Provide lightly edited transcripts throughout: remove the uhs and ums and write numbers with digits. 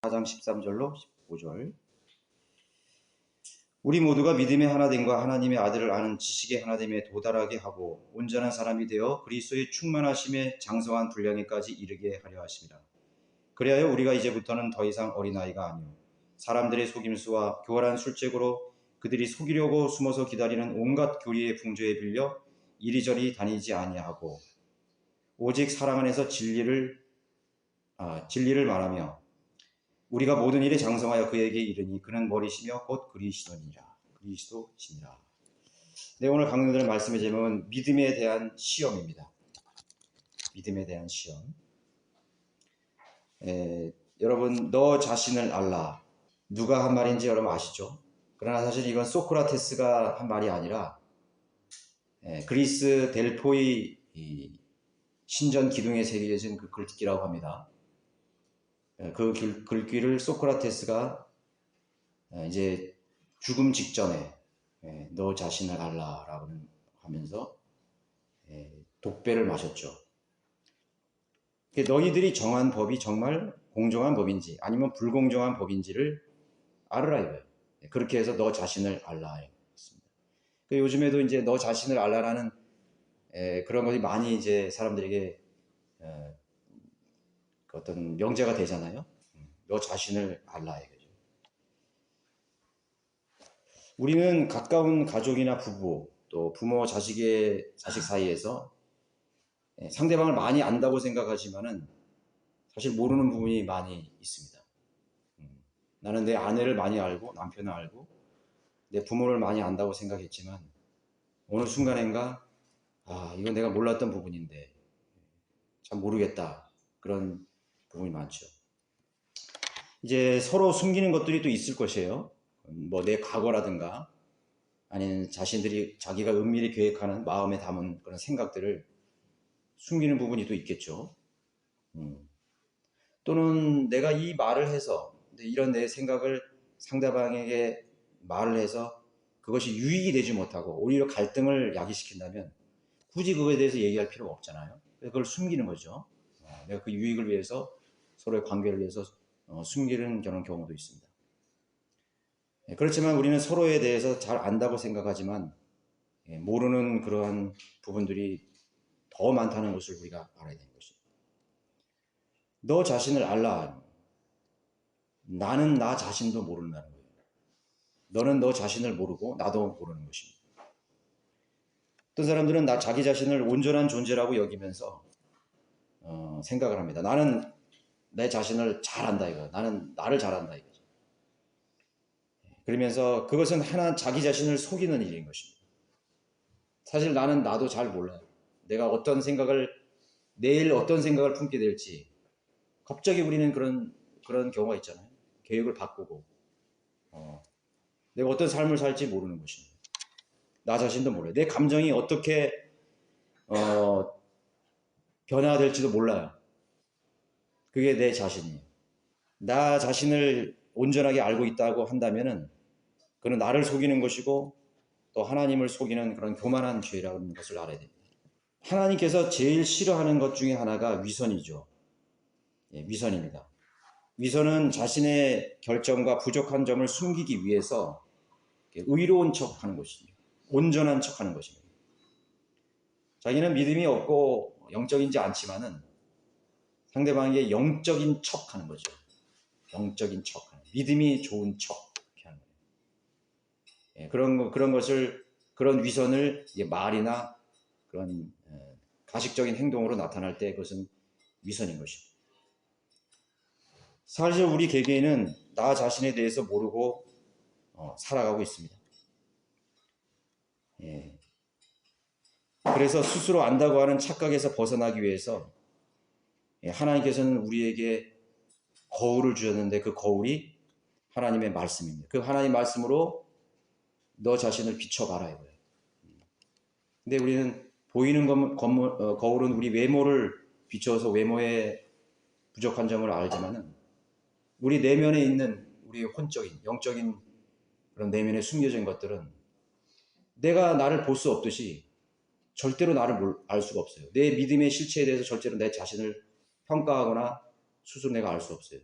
4장 13절로 15절. 우리 모두가 믿음의 하나됨과 하나님의 아들을 아는 지식의 하나됨에 도달하게 하고 온전한 사람이 되어 그리스도의 충만하심에 장성한 분량에까지 이르게 하려 하심이라. 그리하여 우리가 이제부터는 더 이상 어린아이가 아니요 사람들의 속임수와 교활한 술책으로 그들이 속이려고 숨어서 기다리는 온갖 교리의 풍조에 빌려 이리저리 다니지 아니하고 오직 사랑 안에서 진리를 말하며 우리가 모든 일에 장성하여 그에게 이르니 그는 머리시며 곧 그리스도시니라. 네, 오늘 강론될 말씀의 제목은 믿음에 대한 시험입니다. 믿음에 대한 시험. 여러분, 너 자신을 알라. 누가 한 말인지 여러분 아시죠? 그러나 사실 이건 소크라테스가 한 말이 아니라 그리스 델포이 신전 기둥에 새겨진 그 글귀라고 합니다. 그 글귀를 소크라테스가 이제 죽음 직전에 너 자신을 알라라고 하면서 독배를 마셨죠. 너희들이 정한 법이 정말 공정한 법인지 아니면 불공정한 법인지를 알으라 이거예요. 그렇게 해서 너 자신을 알라 했습니다. 요즘에도 이제 너 자신을 알라라는 그런 것이 많이 이제 사람들에게 어떤 명제가 되잖아요. 너 자신을 알라 이거죠. 우리는 가까운 가족이나 부부 또 부모 자식 사이에서 상대방을 많이 안다고 생각하지만은 사실 모르는 부분이 많이 있습니다. 나는 내 아내를 많이 알고 남편을 알고 내 부모를 많이 안다고 생각했지만 어느 순간인가 이건 내가 몰랐던 부분인데 참 모르겠다. 그런 부분이 많죠. 이제 서로 숨기는 것들이 또 있을 것이에요. 뭐 내 과거라든가 아니면 자기가 은밀히 계획하는 마음에 담은 그런 생각들을 숨기는 부분이 또 있겠죠. 또는 내가 이 말을 해서 이런 내 생각을 상대방에게 말을 해서 그것이 유익이 되지 못하고 오히려 갈등을 야기시킨다면 굳이 그거에 대해서 얘기할 필요가 없잖아요. 그걸 숨기는 거죠. 내가 그 유익을 위해서 서로의 관계를 위해서 숨기는 그런 경우도 있습니다. 그렇지만 우리는 서로에 대해서 잘 안다고 생각하지만 모르는 그러한 부분들이 더 많다는 것을 우리가 알아야 되는 것입니다. 너 자신을 알라. 나는 나 자신도 모른다는 거예요. 너는 너 자신을 모르고 나도 모르는 것입니다. 어떤 사람들은 자기 자신을 온전한 존재라고 여기면서 생각을 합니다. 나는 내 자신을 잘 안다 이거. 나는 나를 잘 안다 이거죠. 그러면서 그것은 자기 자신을 속이는 일인 것입니다. 사실 나도 잘 몰라요. 내가 내일 어떤 생각을 품게 될지 갑자기 우리는 그런 경우가 있잖아요. 계획을 바꾸고 내가 어떤 삶을 살지 모르는 것입니다. 나 자신도 몰라요. 내 감정이 어떻게 변화될지도 몰라요. 그게 내 자신이에요. 나 자신을 온전하게 알고 있다고 한다면은 그는 나를 속이는 것이고 또 하나님을 속이는 그런 교만한 죄라는 것을 알아야 됩니다. 하나님께서 제일 싫어하는 것 중에 하나가 위선이죠. 위선입니다. 위선은 자신의 결정과 부족한 점을 숨기기 위해서 의로운 척하는 것입니다. 온전한 척하는 것입니다. 자기는 믿음이 없고 영적이지 않지만은 상대방에게 영적인 척하는 거죠. 영적인 척하는 믿음이 좋은 척 하는 거예요. 그런 위선을 말이나 그런 가식적인 행동으로 나타날 때 그것은 위선인 것입니다. 사실 우리 개개인은 나 자신에 대해서 모르고 살아가고 있습니다. 그래서 스스로 안다고 하는 착각에서 벗어나기 위해서 하나님께서는 우리에게 거울을 주셨는데 그 거울이 하나님의 말씀입니다. 그 하나님 말씀으로 너 자신을 비춰봐라 이거예요. 근데 우리는 보이는 거울은 우리 외모를 비춰서 외모의 부족한 점을 알지만은 우리 내면에 있는 우리의 혼적인 영적인 그런 내면에 숨겨진 것들은 내가 나를 볼 수 없듯이 절대로 나를 알 수가 없어요. 내 믿음의 실체에 대해서 절대로 내 자신을 평가하거나 스스로 내가 알 수 없어요.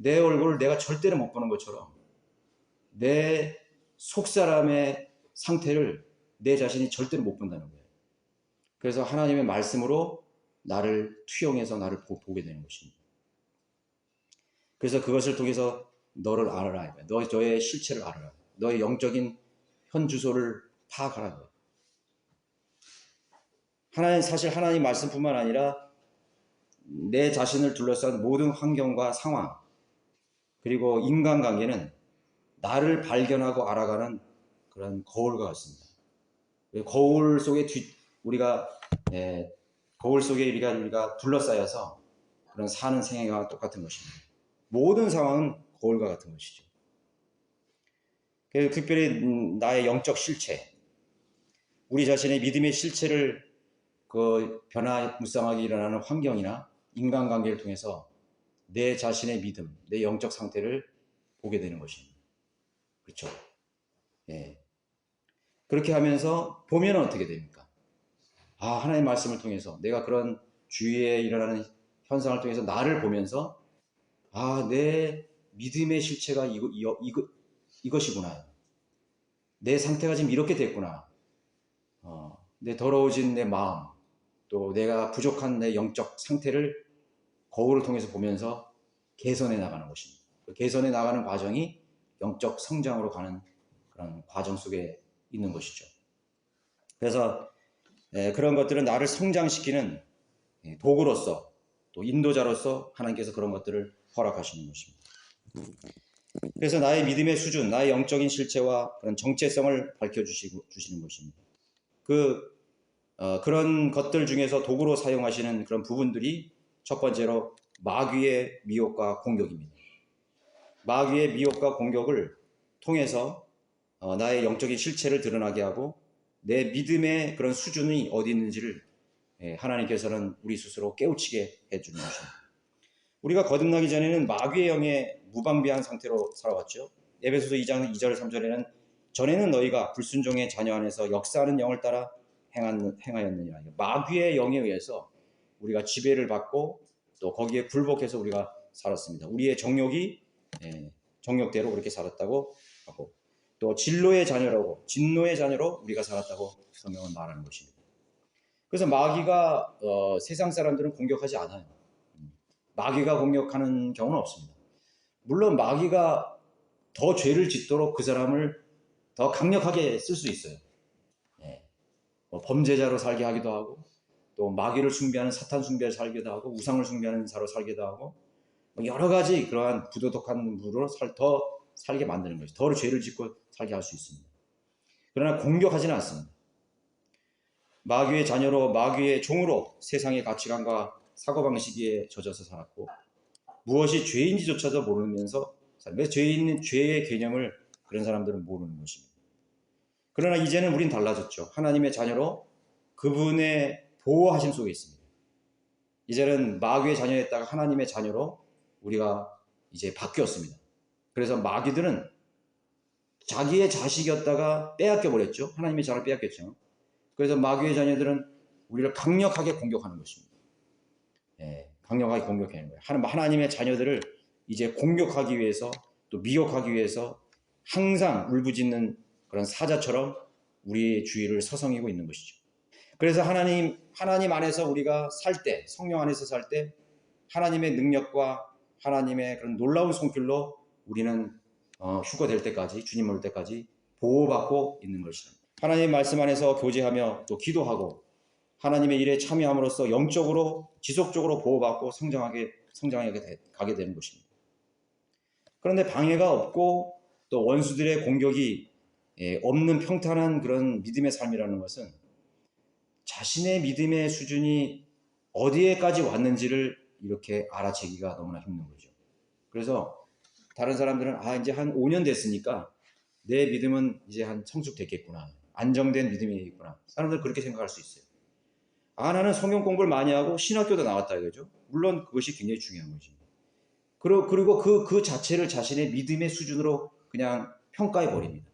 내 얼굴을 내가 절대로 못 보는 것처럼 내 속사람의 상태를 내 자신이 절대로 못 본다는 거예요. 그래서 하나님의 말씀으로 나를 투영해서 나를 보게 되는 것입니다. 그래서 그것을 통해서 너를 알아라. 너의 실체를 알아라. 너의 영적인 현 주소를 파악하라. 사실 하나님 말씀뿐만 아니라 내 자신을 둘러싼 모든 환경과 상황, 그리고 인간관계는 나를 발견하고 알아가는 그런 거울과 같습니다. 거울 속에 우리가 거울 속에 우리가 둘러싸여서 그런 사는 생애와 똑같은 것입니다. 모든 상황은 거울과 같은 것이죠. 그래서 특별히 나의 영적 실체, 우리 자신의 믿음의 실체를 그 변화무쌍하게 일어나는 환경이나 인간관계를 통해서 내 자신의 믿음, 내 영적 상태를 보게 되는 것입니다. 그렇죠? 예. 그렇게 하면서 보면 어떻게 됩니까? 하나님의 말씀을 통해서 내가 그런 주위에 일어나는 현상을 통해서 나를 보면서 내 믿음의 실체가 이것이구나. 내 상태가 지금 이렇게 됐구나. 내 더러워진 내 마음, 또 내가 부족한 내 영적 상태를 거울을 통해서 보면서 개선해 나가는 것입니다. 그 개선해 나가는 과정이 영적 성장으로 가는 그런 과정 속에 있는 것이죠. 그래서 그런 것들은 나를 성장시키는 도구로서 또 인도자로서 하나님께서 그런 것들을 허락하시는 것입니다. 그래서 나의 믿음의 수준, 나의 영적인 실체와 그런 정체성을 밝혀주시는 것입니다. 그런 것들 중에서 도구로 사용하시는 그런 부분들이 첫 번째로 마귀의 미혹과 공격입니다. 마귀의 미혹과 공격을 통해서 나의 영적인 실체를 드러나게 하고 내 믿음의 그런 수준이 어디 있는지를 하나님께서는 우리 스스로 깨우치게 해주는 것입니다. 우리가 거듭나기 전에는 마귀의 영에 무방비한 상태로 살아왔죠. 에베소서 2장 2절 3절에는 전에는 너희가 불순종의 자녀 안에서 역사하는 영을 따라 행하였느니라. 마귀의 영에 의해서 우리가 지배를 받고 또 거기에 굴복해서 우리가 살았습니다. 우리의 정욕이 정욕대로 그렇게 살았다고 하고 또 진노의 자녀로 우리가 살았다고 성경은 말하는 것입니다. 그래서 마귀가 세상 사람들은 공격하지 않아요. 마귀가 공격하는 경우는 없습니다. 물론 마귀가 더 죄를 짓도록 그 사람을 더 강력하게 쓸 수 있어요. 범죄자로 살게 하기도 하고 또 마귀를 숭배하는 사탄 숭배를 살기도 하고 우상을 숭배하는 자로 살기도 하고 여러 가지 그러한 부도덕한 무로 더 살게 만드는 것이 더 죄를 짓고 살게 할 수 있습니다. 그러나 공격하지는 않습니다. 마귀의 자녀로 마귀의 종으로 세상의 가치관과 사고방식에 젖어서 살았고 무엇이 죄인지조차도 모르면서 죄의 개념을 그런 사람들은 모르는 것입니다. 그러나 이제는 우린 달라졌죠. 하나님의 자녀로 그분의 보호하심 속에 있습니다. 이제는 마귀의 자녀였다가 하나님의 자녀로 우리가 이제 바뀌었습니다. 그래서 마귀들은 자기의 자식이었다가 빼앗겨버렸죠. 하나님의 자녀를 빼앗겼죠. 그래서 마귀의 자녀들은 우리를 강력하게 공격하는 것입니다. 강력하게 공격하는 거예요. 하나님의 자녀들을 이제 공격하기 위해서 또 미혹하기 위해서 항상 울부짖는 그런 사자처럼 우리의 주위를 서성이고 있는 것이죠. 그래서 하나님 안에서 우리가 살 때, 성령 안에서 살 때 하나님의 능력과 하나님의 그런 놀라운 손길로 우리는 휴거될 때까지, 주님 올 때까지 보호받고 있는 것입니다. 하나님의 말씀 안에서 교제하며 또 기도하고 하나님의 일에 참여함으로써 영적으로 지속적으로 보호받고 성장하게 가게 되는 것입니다. 그런데 방해가 없고 또 원수들의 공격이 없는 평탄한 그런 믿음의 삶이라는 것은 자신의 믿음의 수준이 어디에까지 왔는지를 이렇게 알아채기가 너무나 힘든 거죠. 그래서 다른 사람들은 이제 한 5년 됐으니까 내 믿음은 이제 한 성숙됐겠구나. 안정된 믿음이겠구나. 사람들은 그렇게 생각할 수 있어요. 나는 성경 공부를 많이 하고 신학교도 나왔다 이거죠. 물론 그것이 굉장히 중요한 거지. 그리고 그 자체를 자신의 믿음의 수준으로 그냥 평가해 버립니다.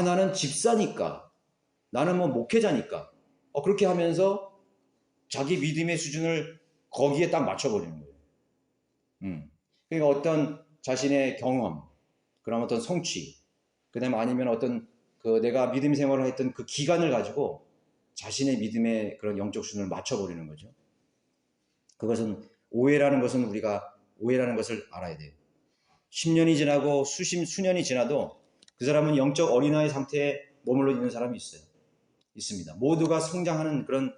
나는 집사니까, 나는 뭐 목회자니까, 그렇게 하면서 자기 믿음의 수준을 거기에 딱 맞춰버리는 거예요. 그러니까 어떤 자신의 경험, 그런 어떤 성취, 그다음에 아니면 어떤 그 내가 믿음 생활을 했던 그 기간을 가지고 자신의 믿음의 그런 영적 수준을 맞춰버리는 거죠. 그것은 오해라는 것은 우리가 오해라는 것을 알아야 돼요. 10년이 지나고 수년이 지나도 그 사람은 영적 어린아이 상태에 머물러 있는 사람이 있어요. 있습니다. 모두가 성장하는 그런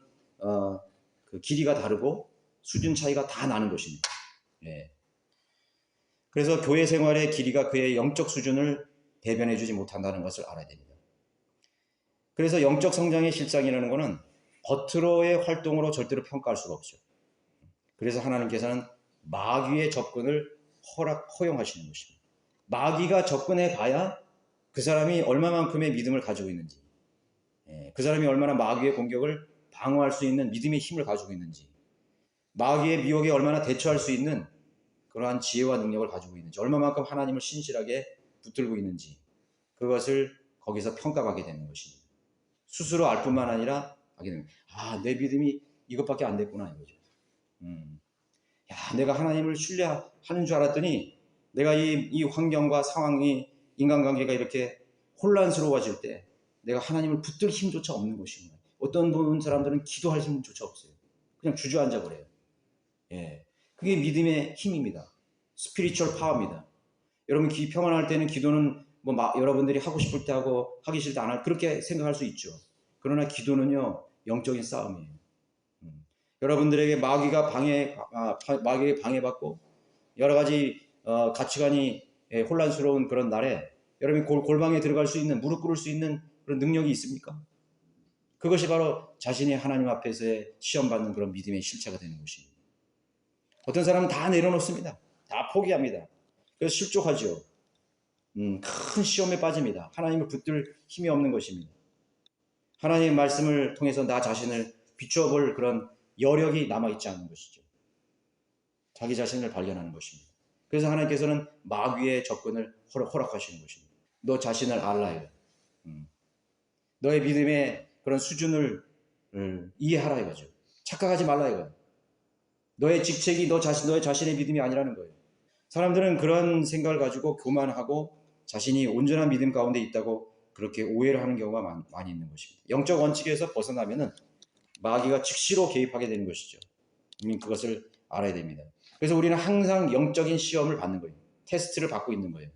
그 길이가 다르고 수준 차이가 다 나는 것입니다. 예. 그래서 교회 생활의 길이가 그의 영적 수준을 대변해 주지 못한다는 것을 알아야 됩니다. 그래서 영적 성장의 실상이라는 것은 겉으로의 활동으로 절대로 평가할 수가 없죠. 그래서 하나님께서는 마귀의 접근을 허용하시는 것입니다. 마귀가 접근해 봐야 그 사람이 얼마만큼의 믿음을 가지고 있는지, 그 사람이 얼마나 마귀의 공격을 방어할 수 있는 믿음의 힘을 가지고 있는지, 마귀의 미혹에 얼마나 대처할 수 있는 그러한 지혜와 능력을 가지고 있는지, 얼마만큼 하나님을 신실하게 붙들고 있는지, 그것을 거기서 평가하게 되는 것입니다. 스스로 알 뿐만 아니라 하게 됩니다. 아, 내 믿음이 이것밖에 안 됐구나 이거죠. 야, 내가 하나님을 신뢰하는 줄 알았더니 내가 이 환경과 상황이 인간관계가 이렇게 혼란스러워질 때 내가 하나님을 붙들 힘조차 없는 것입니다. 어떤 사람들은 기도할 힘조차 없어요. 그냥 주저앉아 버려요. 예, 그게 믿음의 힘입니다. 스피리추얼 파워입니다. 여러분 평안할 때는 기도는 뭐 여러분들이 하고 싶을 때 하고 하기 싫을 때 안 할 그렇게 생각할 수 있죠. 그러나 기도는요 영적인 싸움이에요. 여러분들에게 마귀에게 방해받고 여러 가지 가치관이 혼란스러운 그런 날에 여러분이 골방에 들어갈 수 있는 무릎 꿇을 수 있는 그런 능력이 있습니까? 그것이 바로 자신이 하나님 앞에서의 시험받는 그런 믿음의 실체가 되는 것입니다. 어떤 사람은 다 내려놓습니다. 다 포기합니다. 그래서 실족하죠. 큰 시험에 빠집니다. 하나님을 붙들 힘이 없는 것입니다. 하나님의 말씀을 통해서 나 자신을 비추어볼 그런 여력이 남아있지 않는 것이죠. 자기 자신을 발견하는 것입니다. 그래서 하나님께서는 마귀의 접근을 허락하시는 것입니다. 너 자신을 알라요. 너의 믿음의 그런 수준을 이해하라 이거죠. 착각하지 말라 이거예요. 너의 직책이 너의 자신의 믿음이 아니라는 거예요. 사람들은 그런 생각을 가지고 교만하고 자신이 온전한 믿음 가운데 있다고 그렇게 오해를 하는 경우가 많이 있는 것입니다. 영적 원칙에서 벗어나면은 마귀가 즉시로 개입하게 되는 것이죠. 그것을 알아야 됩니다. 그래서 우리는 항상 영적인 시험을 받는 거예요. 테스트를 받고 있는 거예요.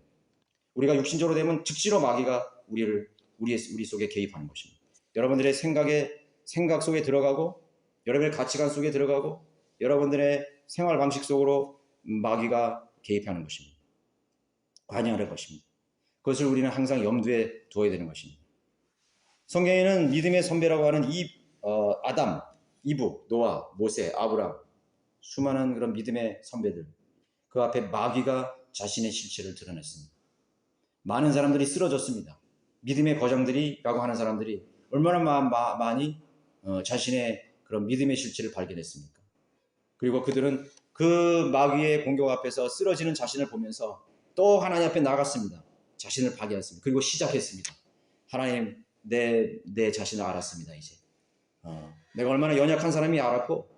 우리가 육신적으로 되면 즉시로 마귀가 우리 속에 개입하는 것입니다. 여러분들의 생각 속에 들어가고 여러분의 가치관 속에 들어가고 여러분들의 생활 방식 속으로 마귀가 개입하는 것입니다. 관여하는 것입니다. 그것을 우리는 항상 염두에 두어야 되는 것입니다. 성경에는 믿음의 선배라고 하는 아담, 이브, 노아, 모세, 아브람 수많은 그런 믿음의 선배들 그 앞에 마귀가 자신의 실체를 드러냈습니다. 많은 사람들이 쓰러졌습니다. 믿음의 거장들이라고 하는 사람들이 얼마나 많이 자신의 그런 믿음의 실체를 발견했습니까? 그리고 그들은 그 마귀의 공격 앞에서 쓰러지는 자신을 보면서 또 하나님 앞에 나갔습니다. 자신을 파괴했습니다. 그리고 시작했습니다. 하나님, 내 자신을 알았습니다. 이제 내가 얼마나 연약한 사람이 알았고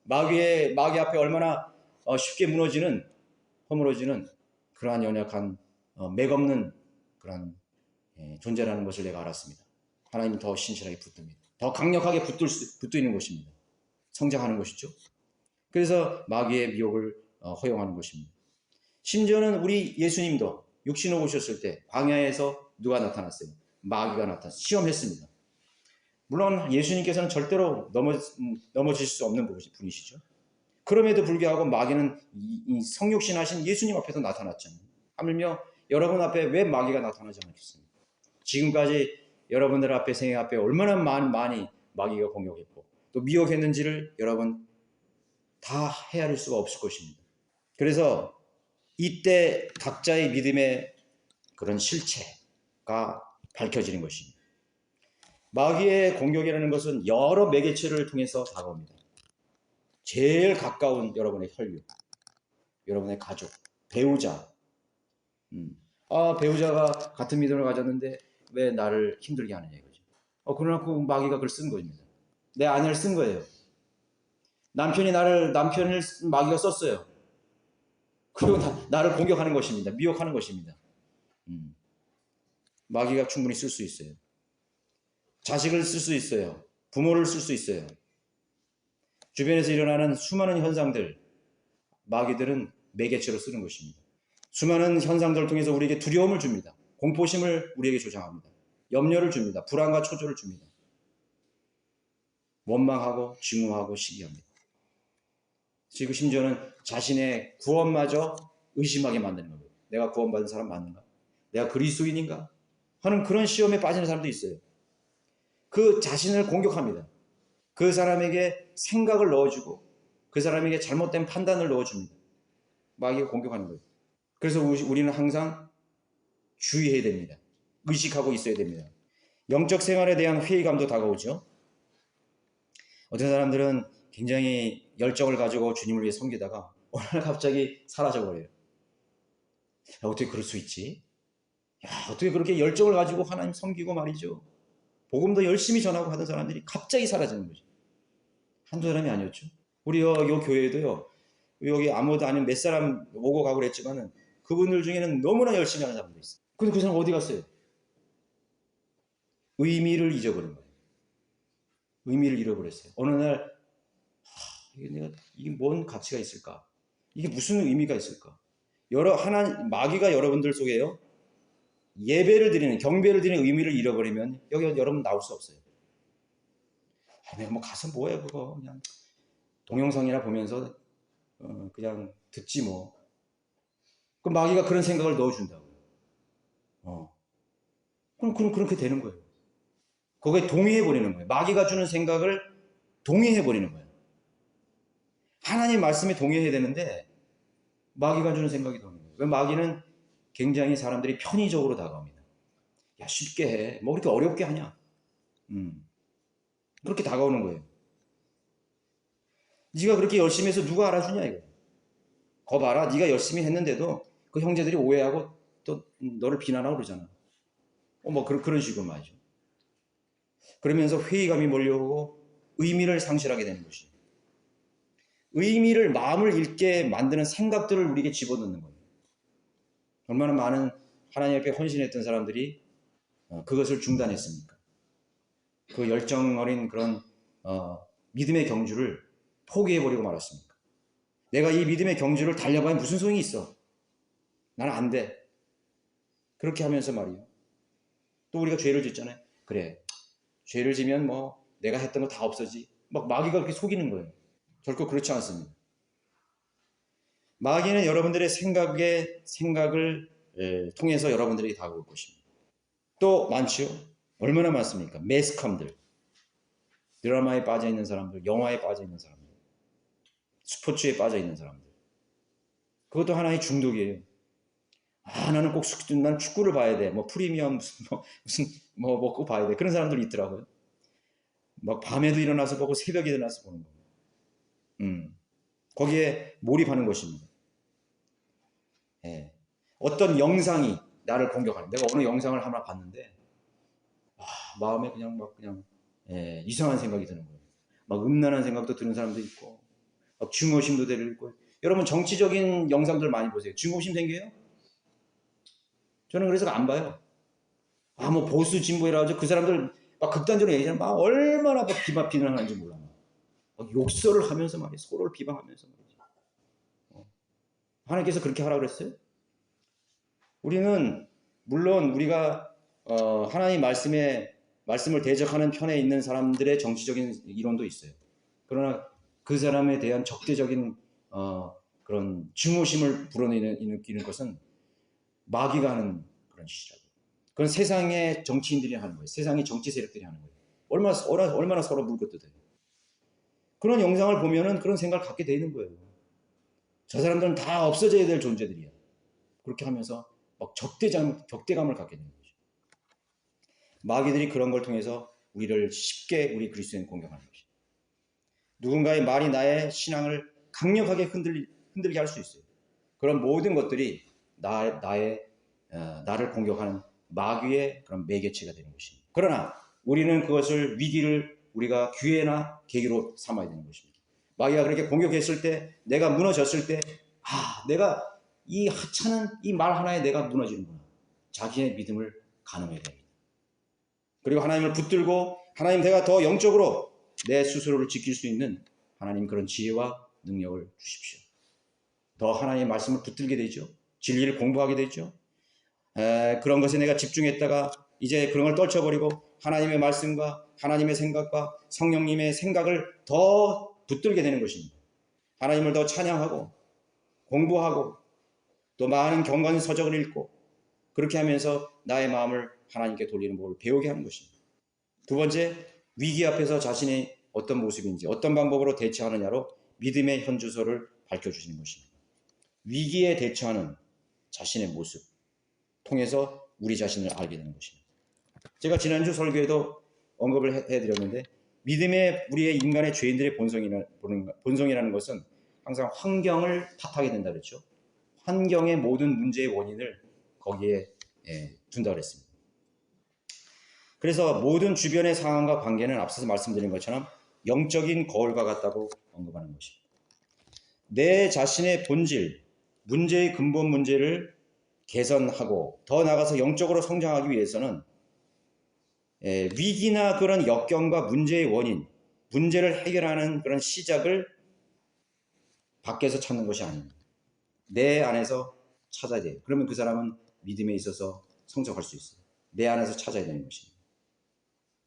마귀 앞에 얼마나 쉽게 허물어지는 그러한 연약한 맥없는 그런 존재라는 것을 내가 알았습니다. 하나님 더 신실하게 붙듭니다. 더 강력하게 붙드는 것입니다. 성장하는 것이죠. 그래서 마귀의 미혹을 허용하는 것입니다. 심지어는 우리 예수님도 육신으로 오셨을 때 광야에서 누가 나타났어요? 마귀가 나타났어요. 시험했습니다. 물론 예수님께서는 절대로 넘어질 수 없는 분이시죠. 그럼에도 불구하고 마귀는 이 성육신 하신 예수님 앞에서 나타났잖아요. 하물며 여러분 앞에 왜 마귀가 나타나지 않겠습니까? 지금까지 여러분들 앞에 생애 앞에 얼마나 많이 마귀가 공격했고 또 미혹했는지를 여러분 다 헤아릴 수가 없을 것입니다. 그래서 이때 각자의 믿음의 그런 실체가 밝혀지는 것입니다. 마귀의 공격이라는 것은 여러 매개체를 통해서 다가옵니다. 제일 가까운 여러분의 혈육, 여러분의 가족, 배우자. 배우자가 같은 믿음을 가졌는데 왜 나를 힘들게 하느냐 이거죠. 그러나 그 마귀가 그걸 쓴 겁니다. 내 아내를 쓴 거예요. 남편을 마귀가 썼어요. 그리고 나를 공격하는 것입니다. 미혹하는 것입니다. 마귀가 충분히 쓸 수 있어요. 자식을 쓸 수 있어요. 부모를 쓸 수 있어요. 주변에서 일어나는 수많은 현상들, 마귀들은 매개체로 쓰는 것입니다. 수많은 현상들을 통해서 우리에게 두려움을 줍니다. 공포심을 우리에게 조장합니다. 염려를 줍니다. 불안과 초조를 줍니다. 원망하고 증오하고 시기합니다. 지금 심지어는 자신의 구원마저 의심하게 만드는 거예요. 내가 구원받은 사람 맞는가? 내가 그리스도인인가? 하는 그런 시험에 빠지는 사람도 있어요. 그 자신을 공격합니다. 그 사람에게 생각을 넣어주고 그 사람에게 잘못된 판단을 넣어줍니다. 마귀가 공격하는 거예요. 그래서 우리는 항상 주의해야 됩니다. 의식하고 있어야 됩니다. 영적 생활에 대한 회의감도 다가오죠. 어떤 사람들은 굉장히 열정을 가지고 주님을 위해 섬기다가 어느 날 갑자기 사라져버려요. 야, 어떻게 그럴 수 있지? 야, 어떻게 그렇게 열정을 가지고 하나님 섬기고 말이죠. 복음도 열심히 전하고 하던 사람들이 갑자기 사라지는 거죠. 한두 사람이 아니었죠. 우리 요 교회에도요. 여기 아무도 아닌 몇 사람 오고 가고 그랬지만은 그분들 중에는 너무나 열심히 하는 사람도 있어요. 근데 그 사람 어디 갔어요? 의미를 잊어버린 거예요. 의미를 잃어버렸어요. 어느 날 이게 뭔 가치가 있을까? 이게 무슨 의미가 있을까? 마귀가 여러분들 속에요. 예배를 드리는, 경배를 드리는 의미를 잃어버리면 여기 여러분 나올 수 없어요. 내가 뭐 가서 뭐해 그거 그냥 동영상이나 보면서 그냥 듣지 뭐. 그럼 마귀가 그런 생각을 넣어준다고요. 그럼 그렇게 되는 거예요. 거기에 동의해버리는 거예요. 마귀가 주는 생각을 동의해버리는 거예요. 하나님 말씀에 동의해야 되는데 마귀가 주는 생각이 동의해요. 왜 마귀는 굉장히 사람들이 편의적으로 다가옵니다. 야 쉽게 해. 뭐 그렇게 어렵게 하냐. 그렇게 다가오는 거예요. 네가 그렇게 열심히 해서 누가 알아주냐 이거. 거 봐라. 네가 열심히 했는데도 그 형제들이 오해하고 또 너를 비난하고 그러잖아. 뭐 그런 식으로 말이죠. 그러면서 회의감이 몰려오고 의미를 상실하게 되는 것이에요. 의미를 마음을 잃게 만드는 생각들을 우리에게 집어넣는 거예요. 얼마나 많은 하나님 앞에 헌신했던 사람들이 그것을 중단했습니까? 그 열정 어린 그런 믿음의 경주를 포기해버리고 말았습니까? 내가 이 믿음의 경주를 달려봐야 무슨 소용이 있어? 나는 안 돼. 그렇게 하면서 말이요. 또 우리가 죄를 짓잖아요. 그래. 죄를 지면 뭐 내가 했던 거 다 없어지. 막 마귀가 그렇게 속이는 거예요. 결코 그렇지 않습니다. 마귀는 여러분들의 생각을 통해서 여러분들에게 다가올 것입니다. 또 많지요. 얼마나 많습니까? 매스컴들. 드라마에 빠져 있는 사람들, 영화에 빠져 있는 사람들, 스포츠에 빠져 있는 사람들. 그것도 하나의 중독이에요. 나는 난 축구를 봐야 돼. 뭐 프리미엄 무슨 먹고 봐야 돼. 그런 사람들이 있더라고요. 막 밤에도 일어나서 보고 새벽에 일어나서 보는 거예요. 거기에 몰입하는 것입니다. 예. 어떤 영상이 나를 공격하는. 내가 어느 영상을 하나 봤는데 마음에 그냥 이상한 생각이 드는 거예요. 막 음란한 생각도 드는 사람도 있고, 막 증오심도 들고. 여러분 정치적인 영상들 많이 보세요. 증오심 생겨요? 저는 그래서 안 봐요. 뭐 보수 진보이라 하죠. 그 사람들 막 극단적으로 얘기하면 막 얼마나 비난하는지 몰라. 막 욕설을 하면서 말이에요. 서로를 비방하면서 말이죠. 하나님께서 그렇게 하라고 그랬어요? 우리는 물론 우리가 하나님 말씀을 대적하는 편에 있는 사람들의 정치적인 이론도 있어요. 그러나 그 사람에 대한 적대적인 그런 증오심을 불어넣는 것은 마귀가 하는 그런 짓이라고. 그건 세상의 정치인들이 하는 거예요. 세상의 정치 세력들이 하는 거예요. 얼마나 서로 물고 뜯어요. 그런 영상을 보면은 그런 생각을 갖게 되는 거예요. 저 사람들은 다 없어져야 될 존재들이야. 그렇게 하면서 막 적대감을 갖게 되는 거죠. 마귀들이 그런 걸 통해서 우리를 쉽게 우리 그리스도인 공격하는 것이죠. 누군가의 말이 나의 신앙을 강력하게 흔들게 할 수 있어요. 그런 모든 것들이 나를 공격하는 마귀의 그런 매개체가 되는 것입니다. 그러나 우리는 그것을 위기를 우리가 기회나 계기로 삼아야 되는 것입니다. 마귀가 그렇게 공격했을 때, 내가 무너졌을 때, 내가 이 하찮은 이 말 하나에 내가 무너지는구나. 자기의 믿음을 가늠해야 됩니다. 그리고 하나님을 붙들고 하나님 내가 더 영적으로 내 스스로를 지킬 수 있는 하나님 그런 지혜와 능력을 주십시오. 더 하나님의 말씀을 붙들게 되죠. 진리를 공부하게 되죠. 그런 것에 내가 집중했다가 이제 그런 걸 떨쳐버리고 하나님의 말씀과 하나님의 생각과 성령님의 생각을 더 붙들게 되는 것입니다. 하나님을 더 찬양하고 공부하고 또 많은 경건 서적을 읽고 그렇게 하면서 나의 마음을 하나님께 돌리는 법을 배우게 하는 것입니다. 두 번째, 위기 앞에서 자신이 어떤 모습인지 어떤 방법으로 대처하느냐로 믿음의 현주소를 밝혀주시는 것입니다. 위기에 대처하는 자신의 모습 통해서 우리 자신을 알게 되는 것입니다. 제가 지난주 설교에도 언급을 해드렸는데 믿음의 우리의 인간의 죄인들의 본성이라는 것은 항상 환경을 탓하게 된다 그랬죠. 환경의 모든 문제의 원인을 거기에 둔다 그랬습니다. 그래서 모든 주변의 상황과 관계는 앞서서 말씀드린 것처럼 영적인 거울과 같다고 언급하는 것입니다. 내 자신의 본질, 문제의 근본 문제를 개선하고 더 나아가서 영적으로 성장하기 위해서는 위기나 그런 역경과 문제의 원인, 문제를 해결하는 그런 시작을 밖에서 찾는 것이 아닙니다. 내 안에서 찾아야 돼요. 그러면 그 사람은 믿음에 있어서 성장할 수 있어요. 내 안에서 찾아야 되는 것입니다.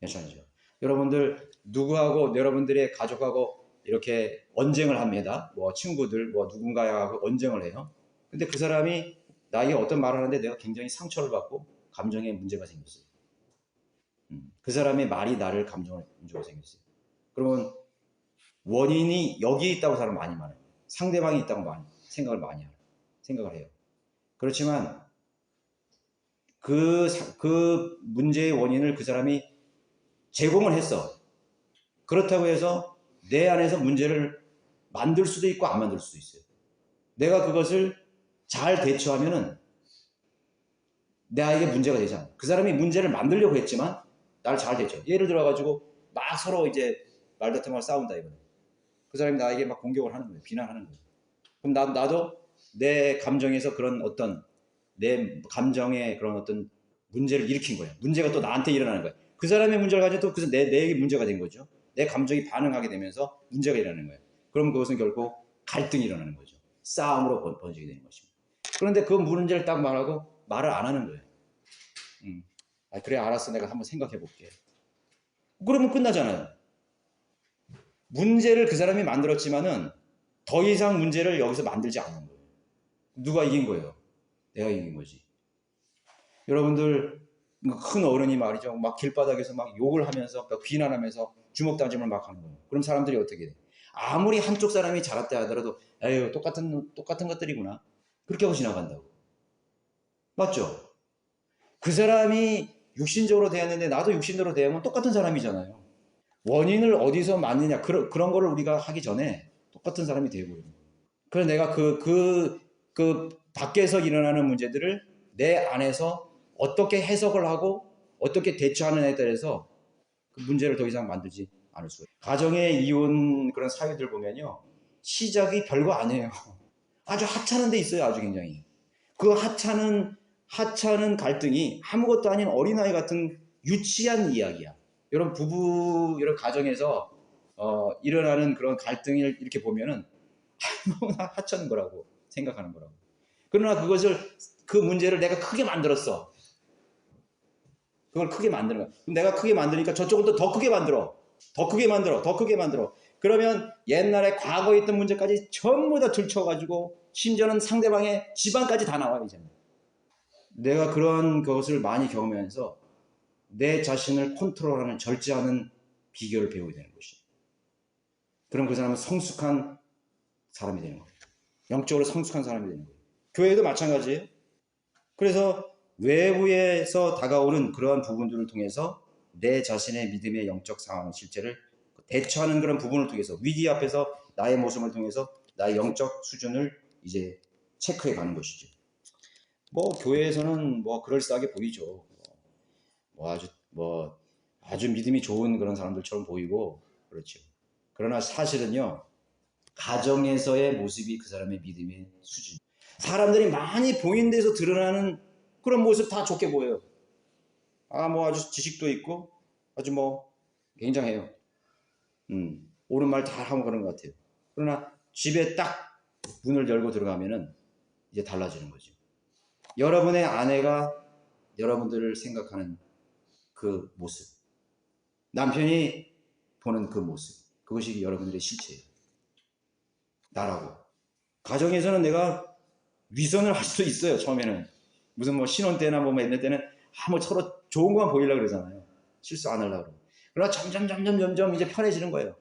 괜찮죠? 여러분들 누구하고 여러분들의 가족하고 이렇게 언쟁을 합니다. 뭐 친구들 뭐 누군가하고 언쟁을 해요. 근데 그 사람이 나에게 어떤 말을 하는데 내가 굉장히 상처를 받고 감정에 문제가 생겼어요. 그 사람의 말이 나를 감정에 문제가 생겼어요. 그러면 원인이 여기에 있다고 사람 많이 말해요. 상대방이 있다고 생각을 해요. 그렇지만 그 문제의 원인을 그 사람이 제공을 했어. 그렇다고 해서 내 안에서 문제를 만들 수도 있고 안 만들 수도 있어요. 내가 그것을 잘 대처하면은 나에게 문제가 되잖아. 그 사람이 문제를 만들려고 했지만 나를 잘 대처. 예를 들어가지고 막 서로 이제 말다툼하고 싸운다 이거는. 그 사람이 나에게 막 공격을 하는 거예요. 비난하는 거예요. 그럼 나도 내 감정에서 그런 어떤 내 감정에 그런 어떤 문제를 일으킨 거예요. 문제가 또 나한테 일어나는 거예요. 그 사람의 문제를 가지고 또 그래서 내게 문제가 된 거죠. 내 감정이 반응하게 되면서 문제가 일어나는 거예요. 그럼 그것은 결국 갈등이 일어나는 거죠. 싸움으로 번지게 되는 것입니다. 그런데 그 문제를 딱 말하고 말을 안 하는 거예요. 그래 알았어 내가 한번 생각해 볼게. 그러면 끝나잖아요. 문제를 그 사람이 만들었지만은 더 이상 문제를 여기서 만들지 않는 거예요. 누가 이긴 거예요? 내가 이긴 거지. 여러분들 큰 어른이 말이죠. 막 길바닥에서 막 욕을 하면서 막 비난하면서 주먹 다짐을 막 하는 거예요. 그럼 사람들이 어떻게 돼? 아무리 한쪽 사람이 잘했다 하더라도 에휴 똑같은 것들이구나. 그렇게 하고 지나간다고. 맞죠? 그 사람이 육신적으로 대했는데 나도 육신적으로 대하면 똑같은 사람이잖아요. 원인을 어디서 맞느냐 그런 거를 우리가 하기 전에 똑같은 사람이 되어버리는 거예요. 그래서 내가 그 밖에서 일어나는 문제들을 내 안에서 어떻게 해석을 하고 어떻게 대처하느냐에 따라서 그 문제를 더 이상 만들지 않을 수가 있어요. 가정의 이혼 그런 사회들 보면요. 시작이 별거 아니에요. 아주 하찮은 데 있어요. 아주 굉장히. 그 하찮은 갈등이 아무것도 아닌 어린아이 같은 유치한 이야기야. 이런 이런 가정에서 일어나는 그런 갈등을 이렇게 보면은 너무나 하찮은 거라고 생각하는 거라고. 그러나 그 문제를 내가 크게 만들었어. 그걸 크게 만드는 거야. 내가 크게 만드니까 저쪽은 또 더 크게 만들어. 더 크게 만들어. 더 크게 만들어. 그러면 옛날에 과거에 있던 문제까지 전부 다 들춰가지고 심지어는 상대방의 집안까지 다 나와요. 이제는. 내가 그런 것을 많이 경험하면서 내 자신을 컨트롤하는 절제하는 비결을 배우게 되는 것이죠. 그럼 그 사람은 성숙한 사람이 되는 거예요. 영적으로 성숙한 사람이 되는 거예요. 교회도 마찬가지예요. 그래서 외부에서 다가오는 그러한 부분들을 통해서 내 자신의 믿음의 영적 상황 실제를 대처하는 그런 부분을 통해서 위기 앞에서 나의 모습을 통해서 나의 영적 수준을 이제 체크해 가는 것이죠. 뭐 교회에서는 뭐 그럴싸하게 보이죠. 아주 믿음이 좋은 그런 사람들처럼 보이고 그렇죠. 그러나 사실은요. 가정에서의 모습이 그 사람의 믿음의 수준. 사람들이 많이 보이는 데서 드러나는 그런 모습 다 좋게 보여요. 뭐 아주 지식도 있고 아주 뭐 굉장해요. 옳은 말 다 하고 그런 것 같아요. 그러나 집에 딱 문을 열고 들어가면은 이제 달라지는 거죠. 여러분의 아내가 여러분들을 생각하는 그 모습, 남편이 보는 그 모습, 그것이 여러분들의 실체예요. 나라고. 가정에서는 내가 위선을 할 수도 있어요. 처음에는 무슨 뭐 신혼 때나 뭐 옛날 때는 뭐 서로 좋은 것만 보이려고 그러잖아요. 실수 안 하려고. 그러나 점점 이제 편해지는 거예요.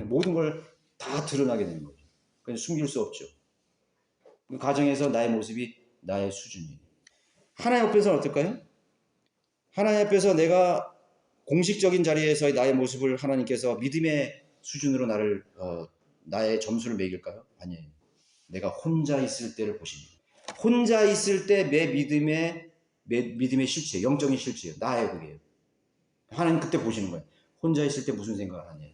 모든 걸 다 드러나게 되는 거죠. 그래서 숨길 수 없죠. 그 가정에서 나의 모습이 나의 수준이에요. 하나님 앞에서는 어떨까요? 하나님 앞에서 내가 공식적인 자리에서의 나의 모습을 하나님께서 믿음의 수준으로 나의 점수를 매길까요? 아니에요. 내가 혼자 있을 때를 보십니다. 혼자 있을 때 내 믿음의 실체, 영적인 실체예요. 나의 그게요. 하나님 그때 보시는 거예요. 혼자 있을 때 무슨 생각을 하냐.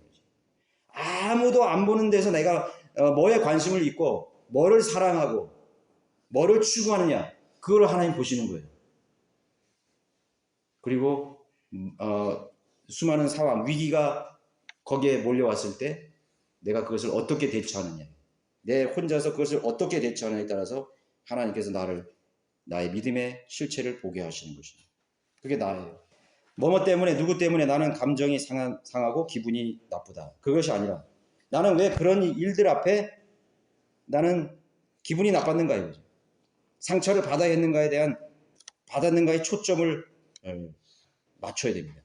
아무도 안 보는 데서 내가 뭐에 관심을 있고 뭐를 사랑하고 뭐를 추구하느냐. 그걸 하나님 보시는 거예요. 그리고 수많은 상황, 위기가 거기에 몰려왔을 때 내가 그것을 어떻게 대처하느냐. 내 혼자서 그것을 어떻게 대처하느냐에 따라서 하나님께서 나의 믿음의 실체를 보게 하시는 것입니다. 그게 나예요. 뭐뭐 때문에 누구 때문에 나는 감정이 상하고 기분이 나쁘다. 그것이 아니라 나는 왜 그런 일들 앞에 나는 기분이 나빴는가 이거죠. 상처를 받았는가에 초점을 맞춰야 됩니다.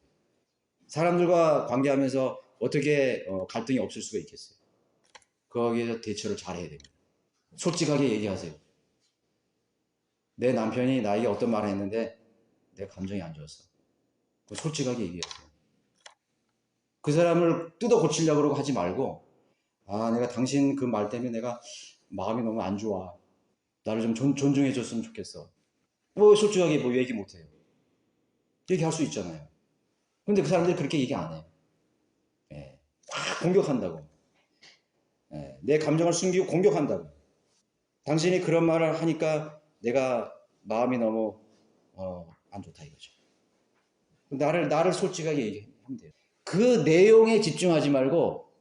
사람들과 관계하면서 어떻게 갈등이 없을 수가 있겠어요. 거기에서 대처를 잘해야 됩니다. 솔직하게 얘기하세요. 내 남편이 나에게 어떤 말을 했는데 내 감정이 안 좋았어. 솔직하게 얘기하세요. 그 사람을 뜯어 고치려고 그러고 하지 말고 내가 당신 그 말 때문에 내가 마음이 너무 안 좋아. 나를 좀 존중해 줬으면 좋겠어. 솔직하게 얘기 못 해요. 얘기할 수 있잖아요. 근데 그 사람들이 그렇게 얘기 안 해요. 다 공격한다고. 내 감정을 숨기고 공격한다고. 당신이 그런 말을 하니까 내가 마음이 너무 안 좋다 이거죠. 나를 솔직하게 얘기하면 돼요. 그 내용에 집중하지 말고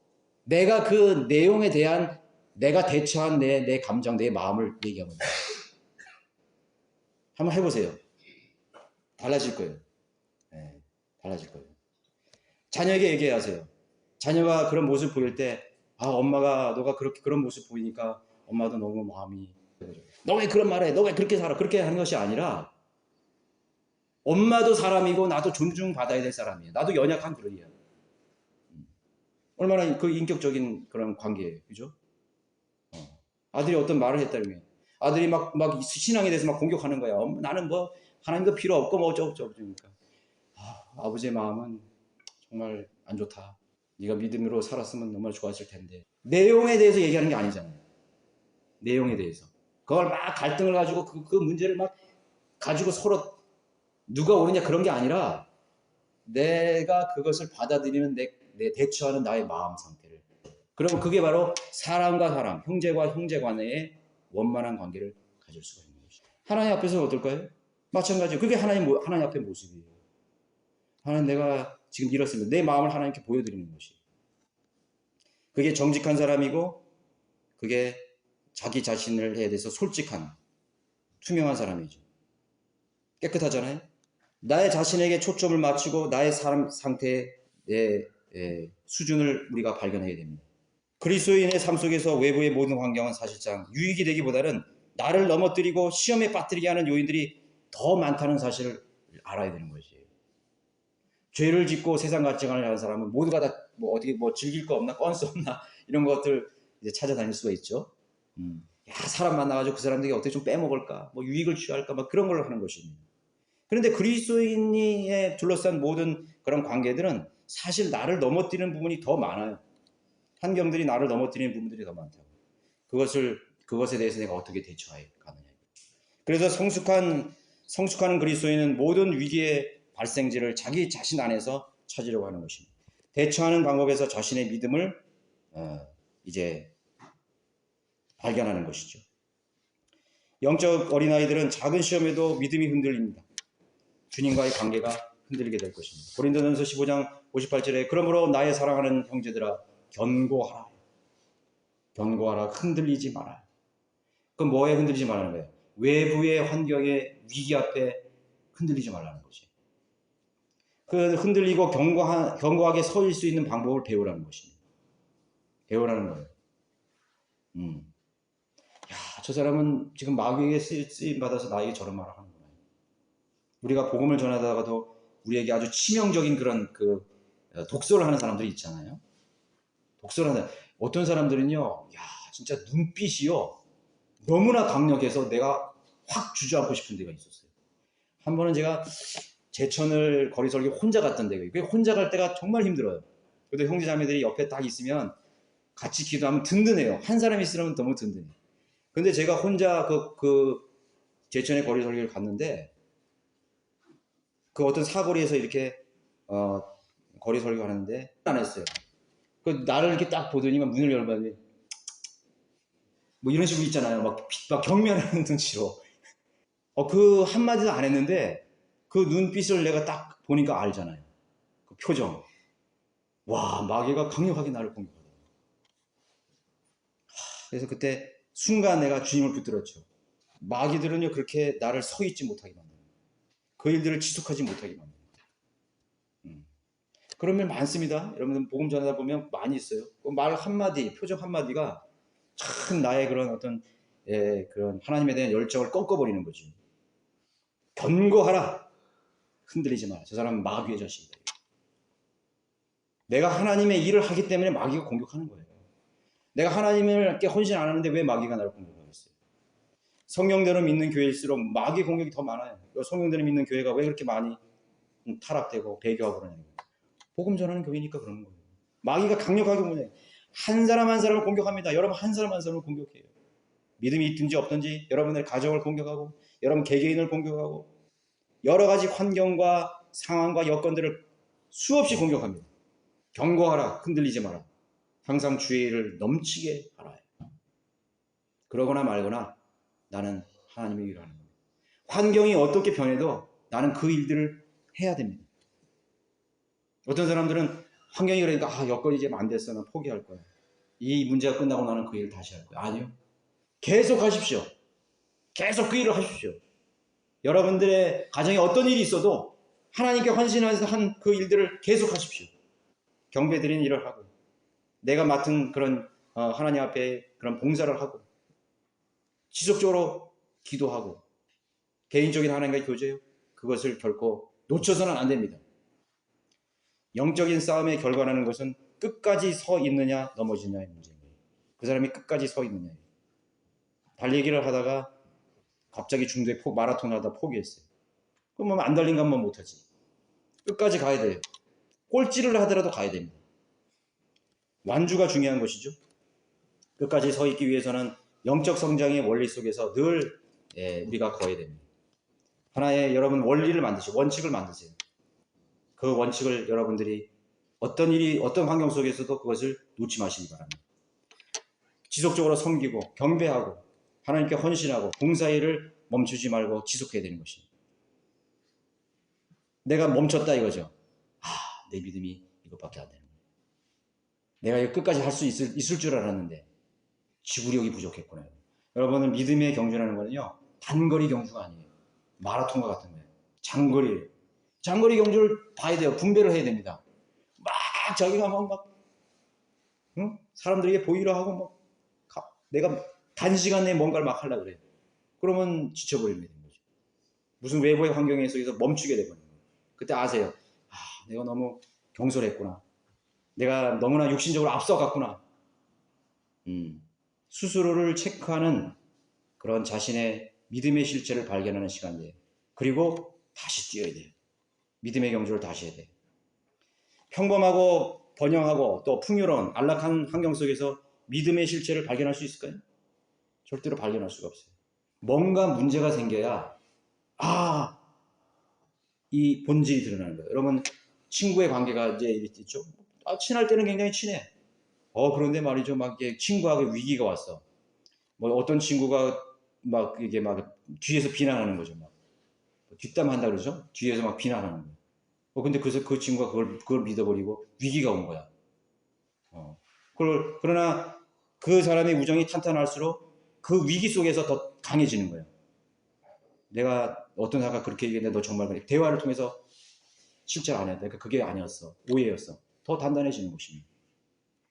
내가 그 내용에 대한 내가 대처한 내 감정, 내 마음을 얘기하면 돼요. 한번 해보세요. 달라질 거예요. 달라질 거예요. 자녀에게 얘기하세요. 자녀가 그런 모습 보일 때, 엄마가 너가 그런 모습 보이니까 엄마도 너무 마음이 너 왜 그런 말해? 너 왜 그렇게 살아? 그렇게 하는 것이 아니라 엄마도 사람이고 나도 존중받아야 될 사람이에요. 나도 연약한 그러이야. 얼마나 그 인격적인 그런 관계예요. 그죠? 아들이 어떤 말을 했다면 아들이 막 신앙에 대해서 막 공격하는 거야. 나는 뭐 하나님도 필요 없고 뭐 어쩌고 그러니까 아버지의 마음은 정말 안 좋다. 네가 믿음으로 살았으면 정말 좋았을 텐데. 내용에 대해서 얘기하는 게 아니잖아요. 내용에 대해서. 그걸 막 갈등을 가지고 그 문제를 막 가지고 서로 누가 옳으냐 그런 게 아니라 내가 그것을 받아들이는 내 대처하는 나의 마음 상태를. 그러면 그게 바로 사람과 사람, 형제와 형제 간의 원만한 관계를 가질 수가 있는 것이죠. 하나님 앞에서는 어떨까요? 마찬가지예요. 그게 하나님 앞의 모습이에요. 하나님 내가 지금 이렇습니다. 내 마음을 하나님께 보여드리는 것이. 그게 정직한 사람이고 그게 자기 자신을 해야 돼서 솔직한 투명한 사람이죠. 깨끗하잖아요. 나의 자신에게 초점을 맞추고 나의 사람 상태의 수준을 우리가 발견해야 됩니다. 그리스도인의 삶 속에서 외부의 모든 환경은 사실상 유익이 되기보다는 나를 넘어뜨리고 시험에 빠뜨리게 하는 요인들이 더 많다는 사실을 알아야 되는 것이에요. 죄를 짓고 세상 가치관을 하는 사람은 모두가 다 어떻게 즐길 거 없나, 건수 없나 이런 것들 이제 찾아다닐 수가 있죠. 사람 만나가지고 그 사람들에게 어떻게 좀 빼먹을까, 유익을 취할까, 그런 걸 하는 것입니다. 그런데 그리스도인이 둘러싼 모든 그런 관계들은 사실 나를 넘어뜨리는 부분이 더 많아요. 환경들이 나를 넘어뜨리는 부분들이 더 많다고. 그것에 대해서 내가 어떻게 대처해야 하느냐. 그래서 성숙하는 그리스도인은 모든 위기의 발생지를 자기 자신 안에서 찾으려고 하는 것입니다. 대처하는 방법에서 자신의 믿음을 이제 발견하는 것이죠. 영적 어린아이들은 작은 시험에도 믿음이 흔들립니다. 주님과의 관계가 흔들리게 될 것입니다. 고린도전서 15장 58절에 그러므로 나의 사랑하는 형제들아 견고하라. 견고하라. 흔들리지 마라. 그럼 뭐에 흔들리지 말라는 거예요? 외부의 환경의 위기 앞에 흔들리지 말라는 거지. 그 흔들리고 견고하게 서일 수 있는 방법을 배우라는 것입니다. 배우라는 거예요. 야, 저 사람은 지금 마귀에게 쓰임 받아서 나에게 저런 말을 하는구나. 우리가 복음을 전하다가도 우리에게 아주 치명적인 그런 독설을 하는 사람들이 있잖아요. 독설을 하는 어떤 사람들은요, 야, 진짜 눈빛이요 너무나 강력해서 내가 확 주저앉고 싶은 데가 있었어요. 한 번은 제가 제천을 거리설교 혼자 갔던데, 그 혼자 갈 때가 정말 힘들어요. 그래도 형제자매들이 옆에 딱 있으면 같이 기도하면 든든해요. 한 사람이 있으면 너무 든든해. 근데 제가 혼자 제천의 거리설교를 갔는데, 그 어떤 사거리에서 이렇게 거리설교 하는데 안 했어요. 그 나를 이렇게 딱 보더니 문을 열더니 뭐 이런 식으로 있잖아요. 막 경멸하는 눈치로. 그 한마디도 안 했는데 그 눈빛을 내가 딱 보니까 알잖아요. 그 표정. 와, 마귀가 강력하게 나를 공격하더라고요. 그래서 그때 순간 내가 주님을 붙들었죠. 마귀들은요, 그렇게 나를 서 있지 못하게 만듭니다. 그 일들을 지속하지 못하게 만듭니다. 그런 일 많습니다. 여러분들 복음 전하다 보면 많이 있어요. 말 한마디, 표정 한마디가 참 나의 그런 어떤 그런 하나님에 대한 열정을 꺾어버리는 거지. 견고하라. 흔들리지 마라. 저 사람은 마귀의 자식이다. 내가 하나님의 일을 하기 때문에 마귀가 공격하는 거예요. 내가 하나님께 헌신 안 하는데 왜 마귀가 나를 공격하겠어요? 성령대로 믿는 교회일수록 마귀 공격이 더 많아요. 성령대로 믿는 교회가 왜 그렇게 많이 타락되고 배교하고 그러냐고요. 복음 전하는 교회니까 그러는 거예요. 마귀가 강력하게 뭐냐, 한 사람 한 사람을 공격합니다. 여러분 한 사람 한 사람을 공격해요. 믿음이 있든지 없든지 여러분의 가정을 공격하고 여러분 개개인을 공격하고 여러 가지 환경과 상황과 여건들을 수없이 공격합니다. 경고하라. 흔들리지 마라. 항상 주의 일을 넘치게 하라. 그러거나 말거나 나는 하나님의 일을 하는 겁니다. 환경이 어떻게 변해도 나는 그 일들을 해야 됩니다. 어떤 사람들은 환경이 그러니까 여건이 이제 안 됐어. 난 포기할 거야. 이 문제가 끝나고 나는 그 일을 다시 할 거야. 아니요. 계속 하십시오. 계속 그 일을 하십시오. 여러분들의 가정에 어떤 일이 있어도 하나님께 헌신해서 한 그 일들을 계속 하십시오. 경배드리는 일을 하고 내가 맡은 그런 하나님 앞에 그런 봉사를 하고 지속적으로 기도하고 개인적인 하나님과의 교제요. 그것을 결코 놓쳐서는 안 됩니다. 영적인 싸움의 결과라는 것은 끝까지 서 있느냐 넘어지느냐의 문제입니다. 그 사람이 끝까지 서 있느냐. 달리기를 하다가 갑자기 중도에 마라톤을 하다 포기했어요. 그럼 안 달린 것만 못하지. 끝까지 가야 돼요. 꼴찌를 하더라도 가야 됩니다. 완주가 중요한 것이죠. 끝까지 서 있기 위해서는 영적 성장의 원리 속에서 늘 우리가 거해야 됩니다. 하나의 여러분 원리를 만드시고 원칙을 만드세요. 그 원칙을 여러분들이 어떤 일이 어떤 환경 속에서도 그것을 놓지 마시기 바랍니다. 지속적으로 섬기고 경배하고 하나님께 헌신하고 봉사일을 멈추지 말고 지속해야 되는 것입니다. 내가 멈췄다 이거죠. 내 믿음이 이것밖에 안 되는 거예요. 내가 이거 끝까지 할 수 있을 줄 알았는데 지구력이 부족했구나. 여러분은 믿음의 경주라는 거는요, 단거리 경주가 아니에요. 마라톤과 같은 거예요. 장거리 경주를 봐야 돼요. 분배를 해야 됩니다. 막 자기가 사람들에게 보이려 하고 내가 단시간 내에 뭔가를 막 하려고 그래요. 그러면 지쳐버리는 거죠. 무슨 외부의 환경에 속에서 멈추게 되거든요. 그때 아세요. 내가 너무 경솔했구나. 내가 너무나 육신적으로 앞서갔구나. 스스로를 체크하는 그런 자신의 믿음의 실체를 발견하는 시간이에요. 그리고 다시 뛰어야 돼요. 믿음의 경주를 다시 해야 돼요. 평범하고 번영하고 또 풍요로운 안락한 환경 속에서 믿음의 실체를 발견할 수 있을까요? 절대로 발견할 수가 없어요. 뭔가 문제가 생겨야 이 본질이 드러나는 거예요. 여러분 친구의 관계가 이제 있죠. 친할 때는 굉장히 친해. 그런데 말이죠. 막 친구하고 위기가 왔어. 뭐 어떤 친구가 막 이게 막 뒤에서 비난하는 거죠. 막 뒷담한다 그러죠. 뒤에서 막 비난하는 거예요. 근데 그래서 그 친구가 그걸 믿어버리고 위기가 온 거야. 그러나 그 사람의 우정이 탄탄할수록 그 위기 속에서 더 강해지는 거예요. 내가 어떤 사람과 그렇게 얘기했는데 너 정말 그래. 대화를 통해서 실제로 안 했다. 그러니까 그게 아니었어. 오해였어. 더 단단해지는 것입니다.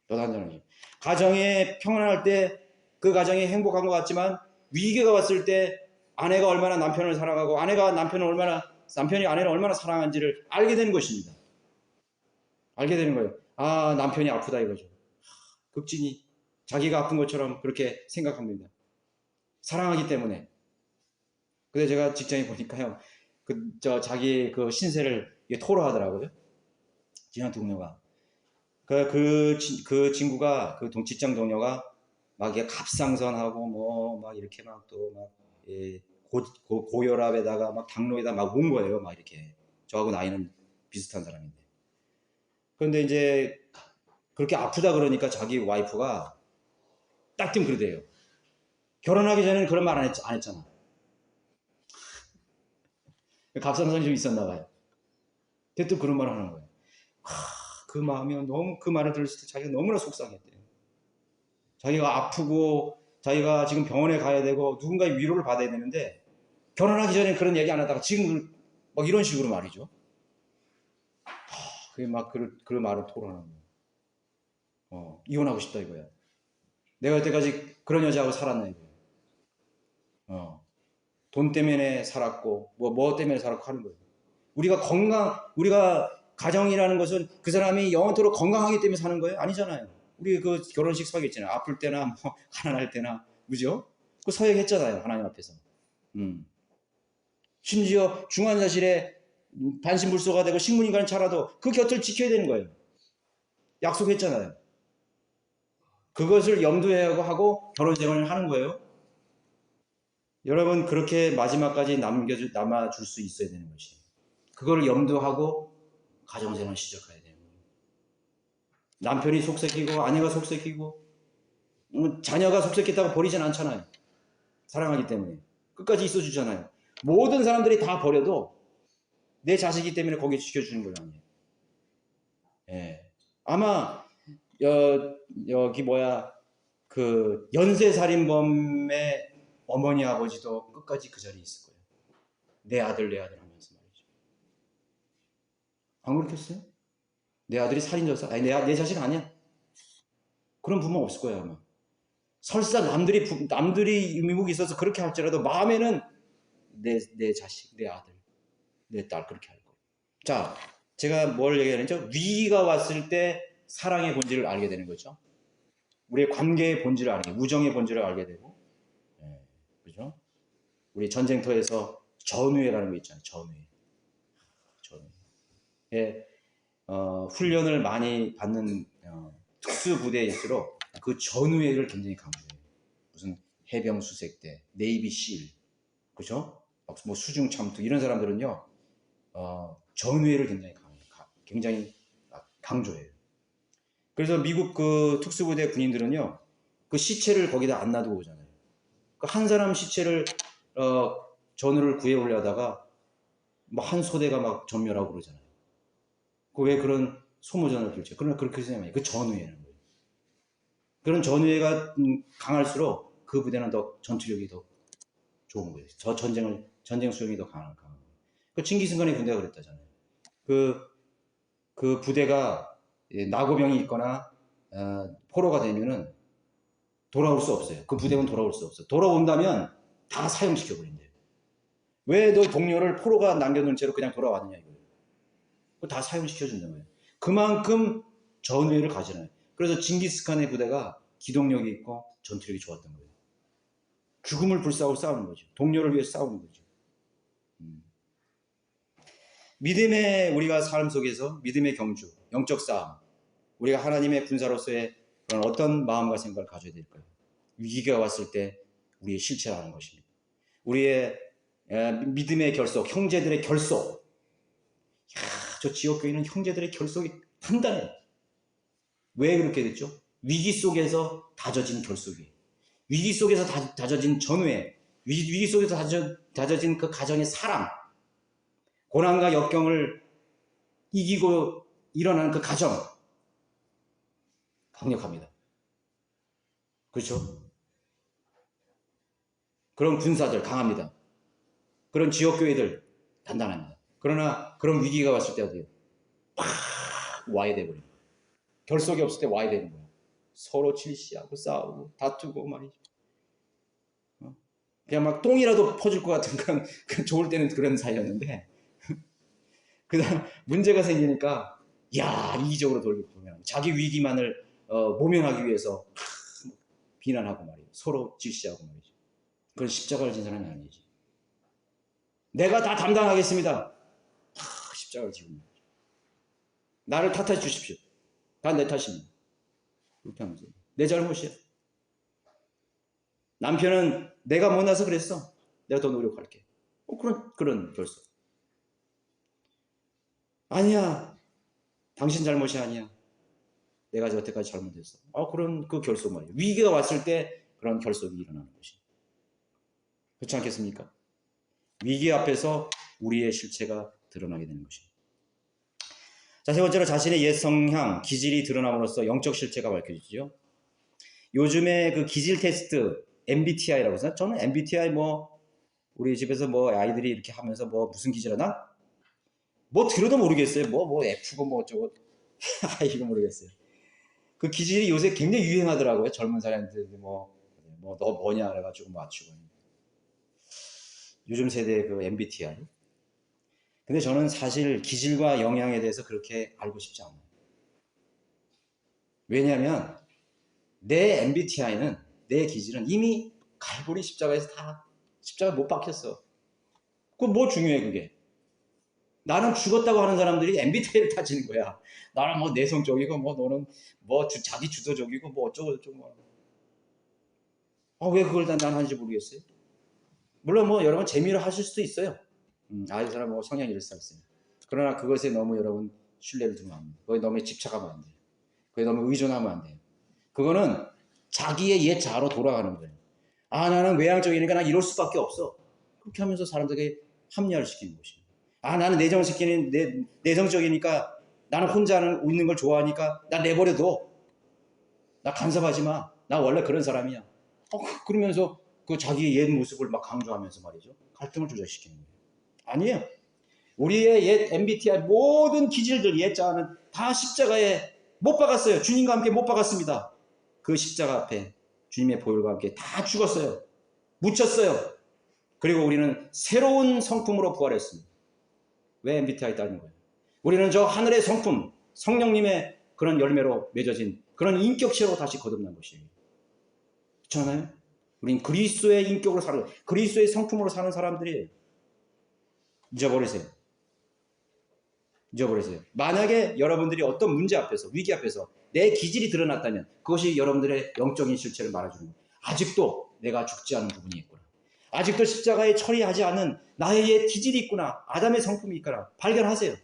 더 단단해지는. 가정에 평안할 때 그 가정이 행복한 것 같지만 위기가 왔을 때 아내가 얼마나 남편을 사랑하고 남편이 아내를 얼마나 사랑하는지를 알게 되는 것입니다. 알게 되는 거예요. 아, 남편이 아프다 이거죠. 극진이 자기가 아픈 것처럼 그렇게 생각합니다. 사랑하기 때문에. 근데 제가 직장에 보니까요, 자기 그 신세를 토로하더라고요. 지난 동료가. 그 친구가, 직장 동료가 막 이게 갑상선하고 막 이렇게 막 또 막, 예, 고혈압에다가 막 당뇨에다 막 온 거예요. 막 이렇게. 저하고 나이는 비슷한 사람인데. 그런데 이제 그렇게 아프다 그러니까 자기 와이프가 딱 좀 그러대요. 결혼하기 전에는 그런 말 안 했잖아. 갑상선이 좀 있었나 봐요. 근데 또 그런 말을 하는 거예요. 그 마음이 너무, 그 말을 들었을 때 자기가 너무나 속상했대요. 자기가 아프고 자기가 지금 병원에 가야 되고 누군가의 위로를 받아야 되는데 결혼하기 전에 그런 얘기 안 하다가 지금 막 이런 식으로 말이죠. 그게 막 그런 말을 토로하는 거예요. 이혼하고 싶다 이거야. 내가 여태까지 그런 여자하고 살았나 이거야. 돈 때문에 살았고 뭐 때문에 살았고 하는 거예요. 우리가 가정이라는 것은 그 사람이 영원토록 건강하기 때문에 사는 거예요? 아니잖아요. 우리 그 결혼식 서약했잖아요. 아플 때나 뭐 가난할 때나 그죠? 그 서약했잖아요. 하나님 앞에서. 심지어 중환자실에 반신불수가 되고 식문인간이 자라도 그 곁을 지켜야 되는 거예요. 약속했잖아요. 그것을 염두에 하고 결혼 생활을 하는 거예요. 여러분 그렇게 마지막까지 남아줄 수 있어야 되는 것이에요. 그걸 염두하고 가정생활 시작해야 돼요. 남편이 속삭이고 아내가 속삭이고 자녀가 속삭였다고 버리진 않잖아요. 사랑하기 때문에 끝까지 있어주잖아요. 모든 사람들이 다 버려도 내 자식이기 때문에 거기에 지켜주는 건 아니에요. 예. 아마 여기 그 연쇄살인범의 어머니 아버지도 끝까지 그 자리에 있을 거예요. 내 아들 하면서 말이죠. 안 그렇겠어요? 내 아들이 살인자였어? 아니 내 자식 아니야. 그런 부모 없을 거예요 아마. 설사 남들이 미국에 있어서 그렇게 할지라도 마음에는 내 자식, 내 아들, 내 딸 그렇게 할 거예요. 자, 제가 뭘 얘기하냐면 위기가 왔을 때 사랑의 본질을 알게 되는 거죠. 우리의 관계의 본질을 알게, 우정의 본질을 알게 되고, 그죠? 우리 전쟁터에서 전우회라는 게 있잖아요. 전우회. 예, 훈련을 많이 받는 특수부대일수록 그 전우회를 굉장히 강조해요. 무슨 해병수색대, 네이비실, 그죠? 뭐 수중참투 이런 사람들은요, 전우회를 굉장히 강조해요. 그래서 미국 그 특수부대 군인들은요, 그 시체를 거기다 안 놔두고 오잖아요. 그 한 사람 시체를 전우를 구해오려다가 뭐 한 소대가 막 전멸하고 그러잖아요. 그 왜 그런 소모전을 펼쳐? 그러나 그렇게 생각해요. 그 전우회는 거예요. 그런 전우회가 강할수록 그 부대는 더 전투력이 더 좋은 거예요. 전쟁 수용이 더 강한 거예요. 그 칭기스칸의 군대가 그랬다잖아요. 그 부대가 나고병이 있거나 포로가 되면은 돌아올 수 없어요. 그 부대는 돌아올 수 없어요. 돌아온다면 다 사형시켜버린대요. 왜 너 동료를 포로가 남겨놓은 채로 그냥 돌아왔느냐 이거예요. 다 사형시켜준다는 거예요. 그만큼 전우회를 가지나요. 그래서 징기스칸의 부대가 기동력이 있고 전투력이 좋았던 거예요. 죽음을 불사하고 싸우는 거죠. 동료를 위해 싸우는 거죠. 믿음의 우리가 삶 속에서 믿음의 경주, 영적 싸움, 우리가 하나님의 군사로서의 그런 어떤 마음과 생각을 가져야 될까요? 위기가 왔을 때 우리의 실체라는 것입니다. 우리의 믿음의 결속, 형제들의 결속. 저 지역교회는 형제들의 결속이 단단해요. 왜 그렇게 됐죠? 위기 속에서 다져진 결속이에요. 위기 속에서 다져진 전후회, 위기 속에서 다져진 그 가정의 사랑, 고난과 역경을 이기고 일어나는 그 가정, 강력합니다. 그렇죠? 그런 군사들 강합니다. 그런 지역교회들 단단합니다. 그러나 그런 위기가 왔을 때 어디에요? 팍 와야 돼버려요. 결속이 없을 때 와야 되는 거예요. 서로 질시하고 싸우고 다투고 말이죠. 그냥 막 똥이라도 퍼질 것 같은 건 좋을 때는 그런 사이였는데 그 다음 문제가 생기니까 이기적으로 돌면 자기 위기만을 모면하기 위해서 비난하고 말이죠. 서로 질시하고 말이죠. 그건 십자가를 진 사람이 아니지. 내가 다 담당하겠습니다. 십자가를 지고 나를 탓해 주십시오. 다 내 탓입니다. 그렇게 하면서 내 잘못이야. 남편은 내가 못나서 그랬어. 내가 더 노력할게. 그런 결속. 아니야. 당신 잘못이 아니야. 내가 여태까지 잘못했어. 그런 그 결속 말이에요. 위기가 왔을 때 그런 결속이 일어나는 것이. 그렇지 않겠습니까? 위기 앞에서 우리의 실체가 드러나게 되는 것입니다. 자, 세 번째로 자신의 옛 성향, 기질이 드러남으로써 영적 실체가 밝혀지죠. 요즘에 그 기질 테스트, MBTI라고 해서 저는 MBTI 우리 집에서 아이들이 이렇게 하면서 무슨 기질하나? 들어도 모르겠어요. F고 어쩌고. 이거 모르겠어요. 그 기질이 요새 굉장히 유행하더라고요. 젊은 사람들 너 뭐냐 그래가지고 맞추고. 요즘 세대의 그 MBTI. 근데 저는 사실 기질과 영향에 대해서 그렇게 알고 싶지 않아요. 왜냐하면 내 MBTI는, 내 기질은 이미 갈고리 십자가에서 다 십자가 못 박혔어. 그거 중요해 그게. 나는 죽었다고 하는 사람들이 MBTI를 따지는 거야. 나는 내성적이고 너는 자기 주도적이고 어쩌고 저쩌고. 왜 그걸 난 하는지 모르겠어요. 물론 여러분 재미로 하실 수도 있어요. 이 사람 성향이 이럴 수 있어요. 그러나 그것에 너무 여러분 신뢰를 두면 안 돼요. 거기에 너무 집착하면 안 돼요. 거기에 너무 의존하면 안 돼요. 그거는 자기의 옛 자아로 돌아가는 거예요. 나는 외향적이니까 난 이럴 수밖에 없어. 그렇게 하면서 사람들에게 합리화를 시키는 것이에요. 나는 내성적이니까 나는 혼자 있는 걸 좋아하니까 나 내버려둬. 나 간섭하지 마. 나 원래 그런 사람이야. 그러면서 그 자기의 옛 모습을 막 강조하면서 말이죠. 갈등을 조절시키는 거예요. 아니에요. 우리의 옛 MBTI 모든 기질들 옛 자아는 다 십자가에 못 박았어요. 주님과 함께 못 박았습니다. 그 십자가 앞에 주님의 보혈과 함께 다 죽었어요. 묻혔어요. 그리고 우리는 새로운 성품으로 부활했습니다. 왜 MBTI 따는 거예요? 우리는 저 하늘의 성품, 성령님의 그런 열매로 맺어진 그런 인격체로 다시 거듭난 것이에요. 그렇지 않아요? 우린 그리스도의 인격으로 살아요. 그리스도의 성품으로 사는 사람들이에요. 잊어버리세요. 만약에 여러분들이 어떤 문제 앞에서, 위기 앞에서 내 기질이 드러났다면 그것이 여러분들의 영적인 실체를 말해주는 거예요. 아직도 내가 죽지 않은 부분이 있구나. 아직도 십자가에 처리하지 않은 나의 옛 기질이 있구나. 아담의 성품이 있구나. 발견하세요.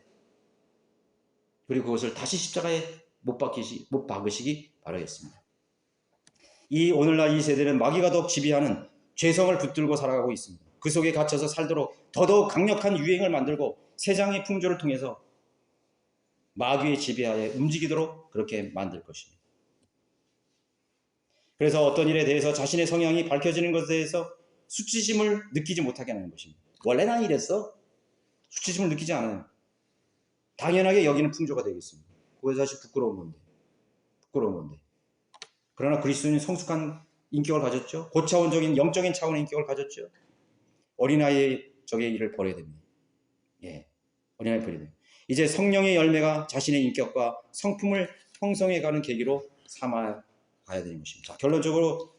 그리고 그것을 다시 십자가에 못 박으시기 바라겠습니다. 오늘날 이 세대는 마귀가 더욱 지배하는 죄성을 붙들고 살아가고 있습니다. 그 속에 갇혀서 살도록 더더욱 강력한 유행을 만들고 세상의 풍조를 통해서 마귀의 지배하에 움직이도록 그렇게 만들 것입니다. 그래서 어떤 일에 대해서 자신의 성향이 밝혀지는 것에 대해서 수치심을 느끼지 못하게 하는 것입니다. 원래 난 이랬어. 수치심을 느끼지 않아요. 당연하게 여기는 풍조가 되겠습니다. 그게 사실 부끄러운 건데. 그러나 그리스도인은 성숙한 인격을 가졌죠. 고차원적인 영적인 차원의 인격을 가졌죠. 어린아이의 적의 일을 버려야 됩니다. 어린아이 버려야 됩니다. 이제 성령의 열매가 자신의 인격과 성품을 형성해가는 계기로 삼아가야 되는 것입니다. 자, 결론적으로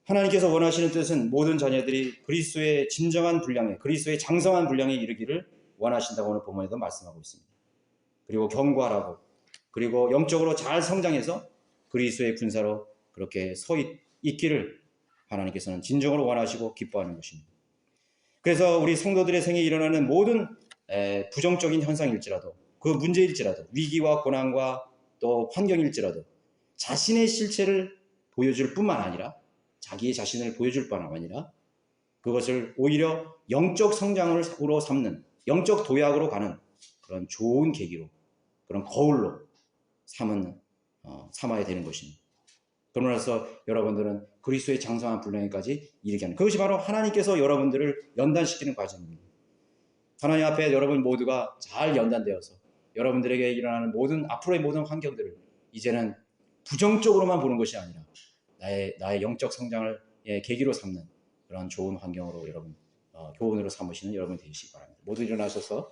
하나님께서 원하시는 뜻은 모든 자녀들이 그리스도의 진정한 분량에, 그리스도의 장성한 분량에 이르기를 원하신다고 오늘 본문에도 말씀하고 있습니다. 그리고 경고하라고, 그리고 영적으로 잘 성장해서 그리스도의 군사로 그렇게 서 있기를 하나님께서는 진정으로 원하시고 기뻐하는 것입니다. 그래서 우리 성도들의 생에 일어나는 모든 부정적인 현상일지라도, 그 문제일지라도, 위기와 고난과 또 환경일지라도 자신의 실체를 보여줄 뿐만 아니라 자기 자신을 보여줄 뿐 아니라 그것을 오히려 영적 성장으로 삼는, 영적 도약으로 가는 그런 좋은 계기로, 그런 거울로 삼아야 되는 것입니다. 그러므로서 여러분들은 그리스도의 장성한 분량에까지 이르게 하는, 그것이 바로 하나님께서 여러분들을 연단시키는 과정입니다. 하나님 앞에 여러분 모두가 잘 연단되어서 여러분들에게 일어나는 앞으로의 모든 환경들을 이제는 부정적으로만 보는 것이 아니라 나의 영적 성장을 계기로 삼는 그런 좋은 환경으로 여러분, 교훈으로 삼으시는 여러분 되시기 바랍니다. 모두 일어나셔서